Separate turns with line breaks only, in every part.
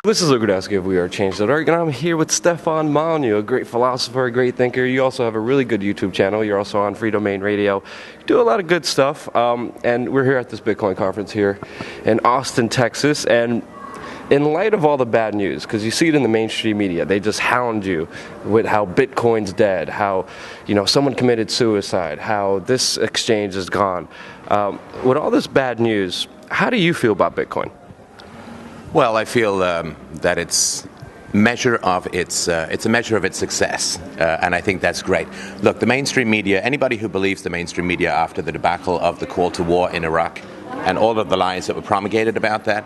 This is Rudkowski of WeAreChange.org, and I'm here with Stefan Molyneux, a great philosopher, a great thinker. You also have a really good YouTube channel. You're also on Free Domain Radio. You do a lot of good stuff, and we're here at this Bitcoin conference here in Austin, Texas, and in light of all the bad news, because you see it in the mainstream media, they just hound you with how Bitcoin's dead, how someone committed suicide, how this exchange is gone. With all this bad news, how do you feel about Bitcoin?
Well, I feel that it's a measure of its success, and I think that's great. Look, the mainstream media, anybody who believes the mainstream media after the debacle of the call to war in Iraq and all of the lies that were promulgated about that,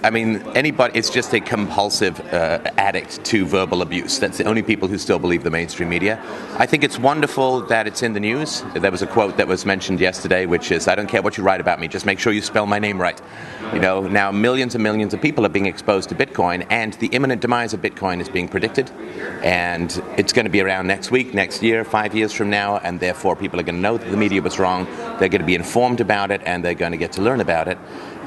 I mean, anybody, it's just a compulsive addict to verbal abuse. That's the only people who still believe the mainstream media. I think it's wonderful that it's in the news. There was a quote that was mentioned yesterday, which is, "I don't care what you write about me, just make sure you spell my name right." Now millions and millions of people are being exposed to Bitcoin, and the imminent demise of Bitcoin is being predicted. And it's going to be around next week, next year, 5 years from now, and therefore people are going to know that the media was wrong. They're going to be informed about it, and they're going to get to learn about it.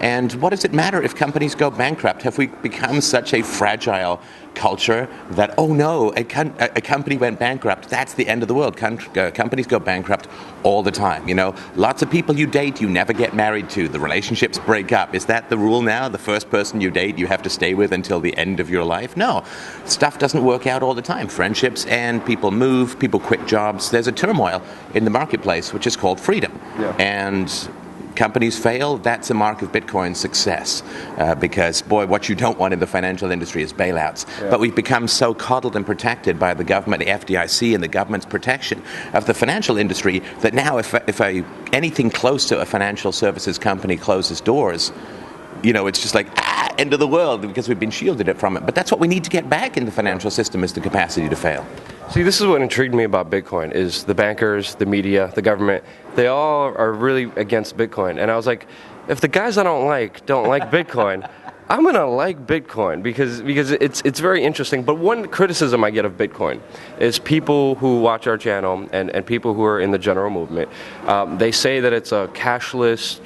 And what does it matter if companies go bankrupt? Have we become such a fragile culture that, oh no, a company went bankrupt, that's the end of the world? Companies go bankrupt all the time. Lots of people you date, you never get married to. The relationships break up. Is that the rule now? The first person you date, you have to stay with until the end of your life? No. Stuff doesn't work out all the time. Friendships end, people move, people quit jobs. There's a turmoil in the marketplace, which is called freedom. Yeah. And companies fail, that's a mark of Bitcoin's success. Because, boy, what you don't want in the financial industry is bailouts. Yeah. But we've become so coddled and protected by the government, the FDIC, and the government's protection of the financial industry that now if anything close to a financial services company closes doors, it's just like, end of the world, because we've been shielded from it. But that's what we need to get back in the financial system, is the capacity to fail.
See, this is what intrigued me about Bitcoin, is the bankers, the media, the government, they all are really against Bitcoin. And I was like, if the guys I don't like Bitcoin, I'm going to like Bitcoin because it's very interesting. But one criticism I get of Bitcoin is people who watch our channel and people who are in the general movement, they say that it's a cashless,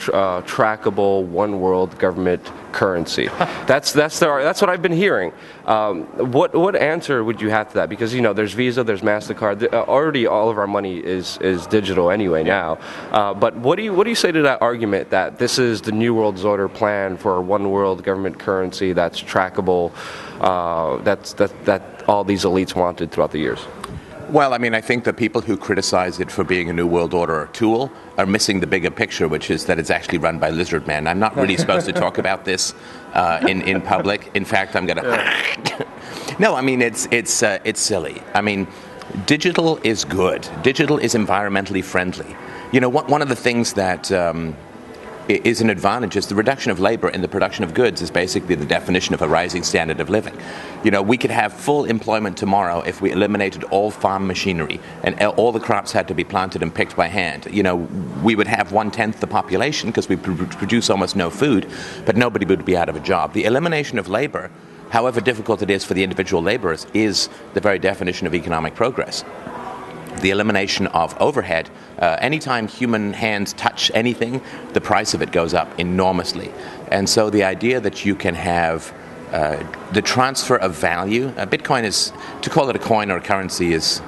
trackable, one world government currency. That's what I've been hearing. What answer would you have to that? Because there's Visa, there's MasterCard. Already all of our money is digital anyway now. But what do you say to that argument that this is the New World Order plan for a one world government currency that's trackable, that all these elites wanted throughout the years?
Well, I mean, I think the people who criticize it for being a New World Order tool are missing the bigger picture, which is that it's actually run by lizard men. I'm not really supposed to talk about this in public. In fact, I'm going to... No, I mean, it's silly. I mean, digital is good. Digital is environmentally friendly. One of the things that is an advantage is the reduction of labor in the production of goods is basically the definition of a rising standard of living. We could have full employment tomorrow if we eliminated all farm machinery and all the crops had to be planted and picked by hand. We would have 1/10 the population because we produce almost no food, but nobody would be out of a job. The elimination of labor, however difficult it is for the individual laborers, is the very definition of economic progress. The elimination of overhead, anytime human hands touch anything, the price of it goes up enormously. And so the idea that you can have the transfer of value, Bitcoin is, to call it a coin or a currency is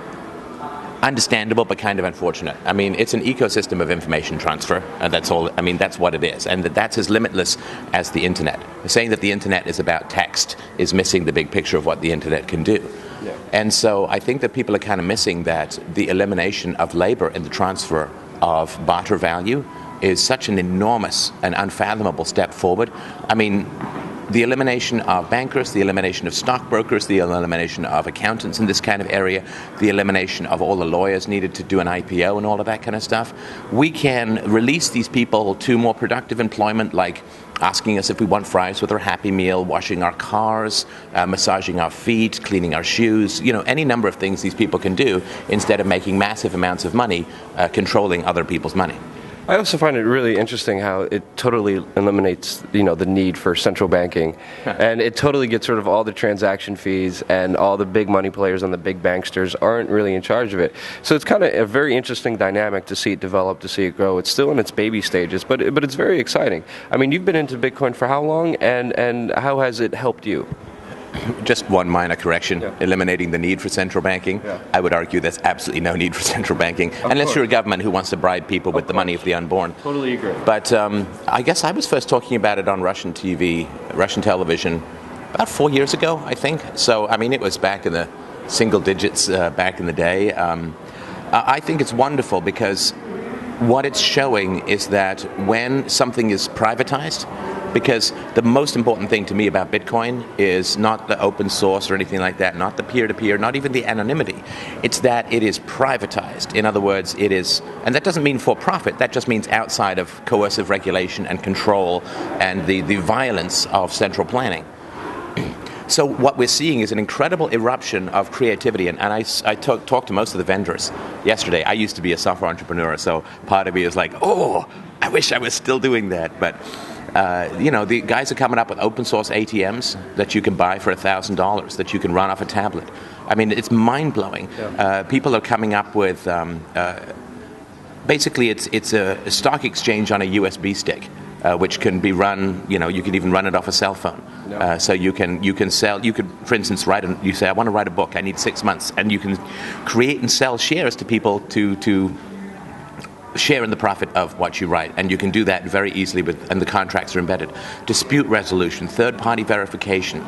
understandable but kind of unfortunate. I mean, it's an ecosystem of information transfer, and that's all. I mean, that's what it is, and that's as limitless as the internet. Saying that the internet is about text is missing the big picture of what the internet can do. Yeah. And so I think that people are kind of missing that the elimination of labor in the transfer of barter value is such an enormous and unfathomable step forward. I mean, the elimination of bankers, the elimination of stockbrokers, the elimination of accountants in this kind of area, the elimination of all the lawyers needed to do an IPO and all of that kind of stuff. We can release these people to more productive employment, like asking us if we want fries with our Happy Meal, washing our cars, massaging our feet, cleaning our shoes, any number of things these people can do instead of making massive amounts of money controlling other people's money.
I also find it really interesting how it totally eliminates, the need for central banking, and it totally gets rid of all the transaction fees, and all the big money players and the big banksters aren't really in charge of it. So it's kind of a very interesting dynamic to see it develop, to see it grow. It's still in its baby stages, but it's very exciting. I mean, you've been into Bitcoin for how long, and how has it helped you?
Just one minor correction,
Yeah.
eliminating the need for central banking.
Yeah.
I would argue there's absolutely no need for central banking, unless
course.
you're a government who wants to bribe people with the money of the unborn.
Totally agree.
But I guess I was first talking about it on Russian TV, Russian television, about 4 years ago, I think. So, I mean, it was back in the single digits back in the day. I think it's wonderful because what it's showing is that when something is privatized, because the most important thing to me about Bitcoin is not the open source or anything like that, not the peer-to-peer, not even the anonymity. It's that it is privatized. In other words, it is, and that doesn't mean for profit, that just means outside of coercive regulation and control and the violence of central planning. So what we're seeing is an incredible eruption of creativity, and I talked to most of the vendors yesterday. I used to be a software entrepreneur, so part of me is like, oh, I wish I was still doing that. But the guys are coming up with open source ATMs that you can buy for $1,000, that you can run off a tablet. I mean, it's mind-blowing. Yeah. People are coming up with, basically it's a stock exchange on a USB stick. Which can be run, you can even run it off a cell phone. No. So you can sell, you could, for instance, you say, I want to write a book, I need 6 months, and you can create and sell shares to people to share in the profit of what you write, and you can do that very easily and the contracts are embedded. Dispute resolution, third-party verification,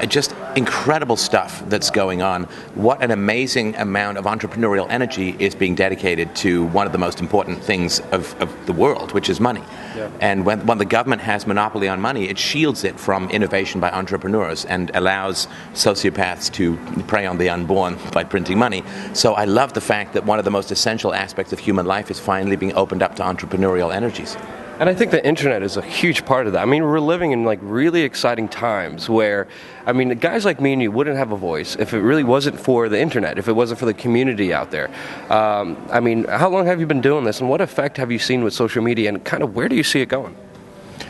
just incredible stuff that's going on. What an amazing amount of entrepreneurial energy is being dedicated to one of the most important things of the world, which is money. Yeah. And when the government has monopoly on money, it shields it from innovation by entrepreneurs and allows sociopaths to prey on the unborn by printing money. So I love the fact that one of the most essential aspects of human life is finally being opened up to entrepreneurial energies.
And I think the internet is a huge part of that. I mean, we're living in like really exciting times where, I mean, guys like me and you wouldn't have a voice if it really wasn't for the internet, if it wasn't for the community out there. I mean, how long have you been doing this, and what effect have you seen with social media, and kind of where do you see it going?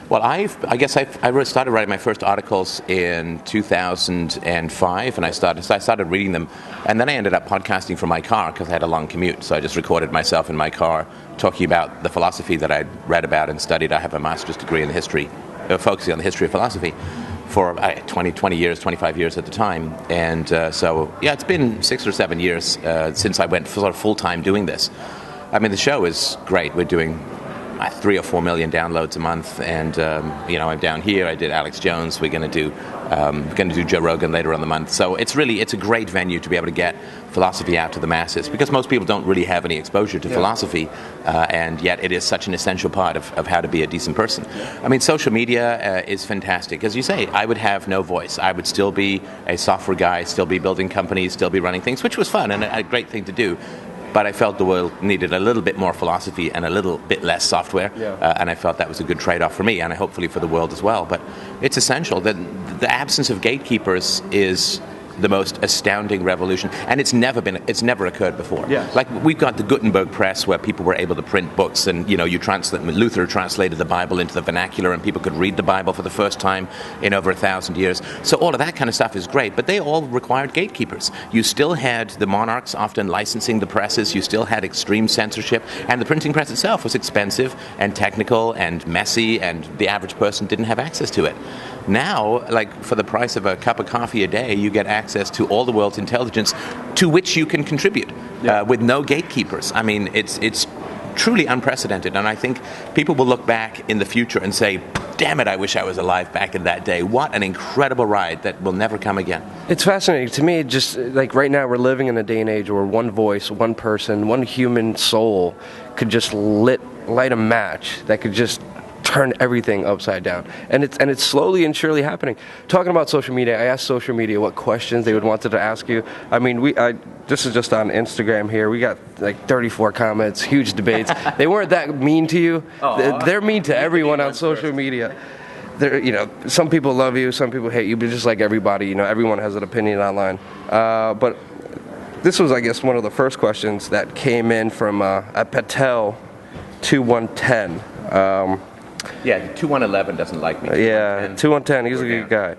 Well, I started writing my first articles in 2005, and I started reading them, and then I ended up podcasting from my car because I had a long commute. So I just recorded myself in my car talking about the philosophy that I'd read about and studied. I have a master's degree in the history, focusing on the history of philosophy for 20 years, 25 years at the time. And so, yeah, it's been 6 or 7 years since I went sort of full-time doing this. I mean, the show is great. We're doing 3 or 4 million downloads a month, and I'm down here. I did Alex Jones. We're going to do Joe Rogan later on the month. So it's a great venue to be able to get philosophy out to the masses, because most people don't really have any exposure to philosophy, and yet it is such an essential part of how to be a decent person. I mean, social media is fantastic. As you say, I would have no voice. I would still be a software guy, still be building companies, still be running things, which was fun and a great thing to do. But I felt the world needed a little bit more philosophy and a little bit less software, and I felt that was a good trade-off for me, and hopefully for the world as well. But it's essential that the absence of gatekeepers is the most astounding revolution, and it's never occurred before. Yes. Like, we've got the Gutenberg press where people were able to print books, and Luther translated the Bible into the vernacular, and people could read the Bible for the first time in over 1,000 years. So all of that kind of stuff is great, but they all required gatekeepers. You still had the monarchs often licensing the presses, you still had extreme censorship, and the printing press itself was expensive and technical and messy, and the average person didn't have access to it. Now, like, for the price of a cup of coffee a day, you get access to all the world's intelligence to which you can contribute with no gatekeepers. I mean, it's truly unprecedented, and I think people will look back in the future and say, damn it, I wish I was alive back in that day. What an incredible ride that will never come again.
It's fascinating. To me, just like right now, we're living in a day and age where one voice, one person, one human soul could just light a match that could just turn everything upside down, and it's slowly and surely happening. Talking about social media, I asked social media what questions they wanted to ask you. I mean, this is just on Instagram here. We got like 34 comments, huge debates. They weren't that mean to you. They're mean to everyone on social media. Some people love you, some people hate you, but just like everybody, everyone has an opinion online. But this was, I guess, one of the first questions that came in from Patel 2110.
Yeah, 2111 doesn't like me.
Yeah, 2110, he's a good guy.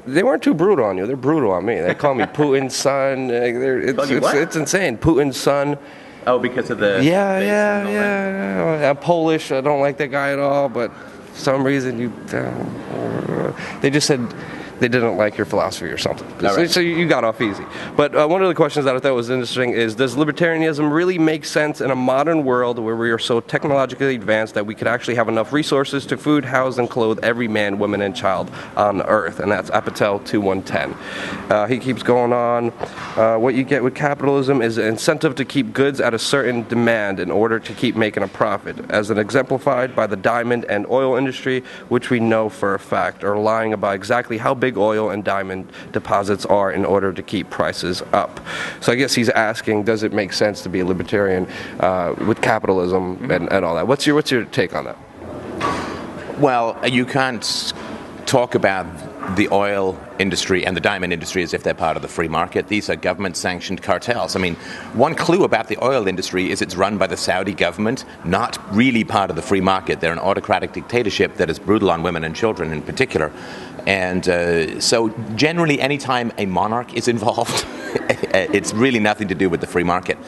They weren't too brutal on you. They're brutal on me. They call me Putin's son. It's insane. Putin's son.
Oh, because of the...
Yeah. I'm Polish. I don't like that guy at all, but for some reason they just said they didn't like your philosophy or something.
Right.
So you got off easy. But one of the questions that I thought was interesting is, does libertarianism really make sense in a modern world where we are so technologically advanced that we could actually have enough resources to food, house, and clothe every man, woman, and child on Earth? And that's Apatow 2110. He keeps going on. What you get with capitalism is an incentive to keep goods at a certain demand in order to keep making a profit, as exemplified by the diamond and oil industry, which we know for a fact are lying about exactly how big oil and diamond deposits are in order to keep prices up. So I guess he's asking, does it make sense to be a libertarian with capitalism and all that? What's your take on that?
Well, you can't talk about the oil industry and the diamond industry as if they're part of the free market. These are government-sanctioned cartels. I mean, one clue about the oil industry is it's run by the Saudi government, not really part of the free market. They're an autocratic dictatorship that is brutal on women and children in particular. And so generally, anytime a monarch is involved, it's really nothing to do with the free market.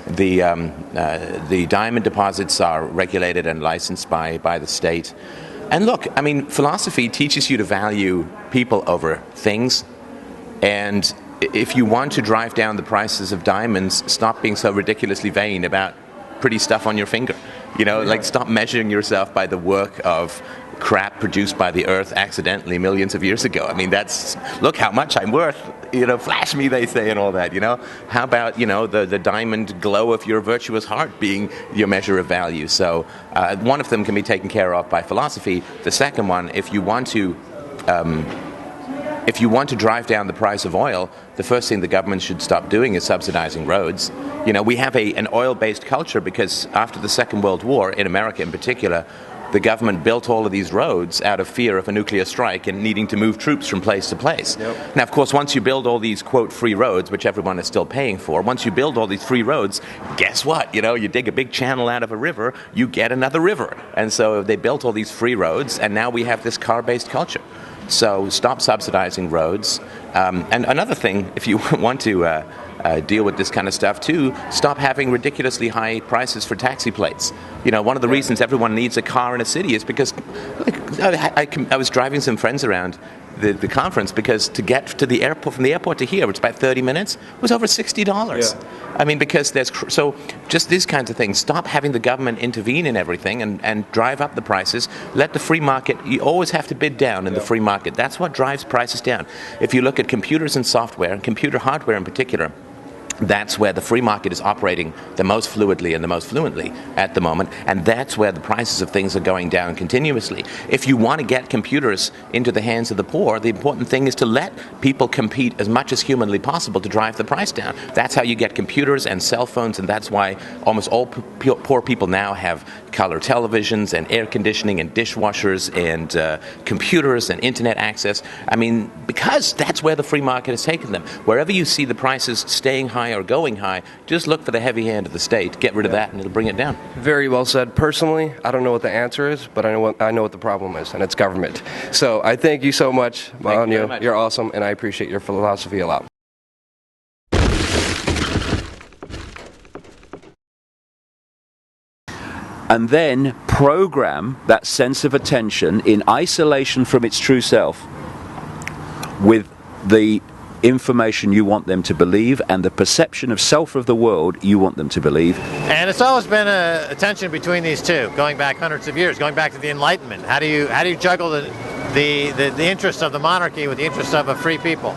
The diamond deposits are regulated and licensed by the state. And look, I mean, philosophy teaches you to value people over things. And if you want to drive down the prices of diamonds, stop being so ridiculously vain about pretty stuff on your finger. You know, like stop measuring yourself by the work of crap produced by the earth accidentally millions of years ago. I mean, that's, look how much I'm worth, you know, flash me, they say, and all that, you know. How about, you know, the diamond glow of your virtuous heart being your measure of value? So one of them can be taken care of by philosophy. The second one, if you want to drive down the price of oil, the first thing the government should stop doing is subsidizing roads. You know, we have an oil-based culture because after the Second World War, in America in particular, the government built all of these roads out of fear of a nuclear strike and needing to move troops from place to place. Yep. Now, of course, once you build all these, quote, free roads, which everyone is still paying for, once you build all these free roads, guess what? You know, you dig a big channel out of a river, you get another river. And so they built all these free roads, and now we have this car-based culture. So stop subsidizing roads. And another thing, if you want to deal with this kind of stuff too, stop having ridiculously high prices for taxi plates. You know, one of the reasons everyone needs a car in a city is because I was driving some friends around the conference because to get to the airport, from the airport to here, it's about 30 minutes, it was over $60. Yeah. I mean, because so just these kinds of things. Stop having the government intervene in everything and drive up the prices. Let the free market, you always have to bid down in the free market. That's what drives prices down. If you look at computers and software, and computer hardware in particular, that's where the free market is operating the most fluidly and the most fluently at the moment, and that's where the prices of things are going down continuously. If you want to get computers into the hands of the poor, the important thing is to let people compete as much as humanly possible to drive the price down. That's how you get computers and cell phones, and that's why almost all poor people now have color televisions and air conditioning and dishwashers and computers and internet access. I mean, because that's where the free market has taken them. Wherever you see the prices staying high or going high, just look for the heavy hand of the state, get rid of that, and it'll bring it down.
Very well said. Personally, I don't know what the answer is, but I know what the problem is, and it's government. So I thank you so much, Molyneux. You're awesome, and I appreciate your philosophy a lot.
And then program that sense of attention in isolation from its true self with the information you want them to believe and the perception of self of the world you want them to believe.
And it's always been a tension between these two, going back hundreds of years, going back to the Enlightenment. How do you juggle the interests of the monarchy with the interests of a free people?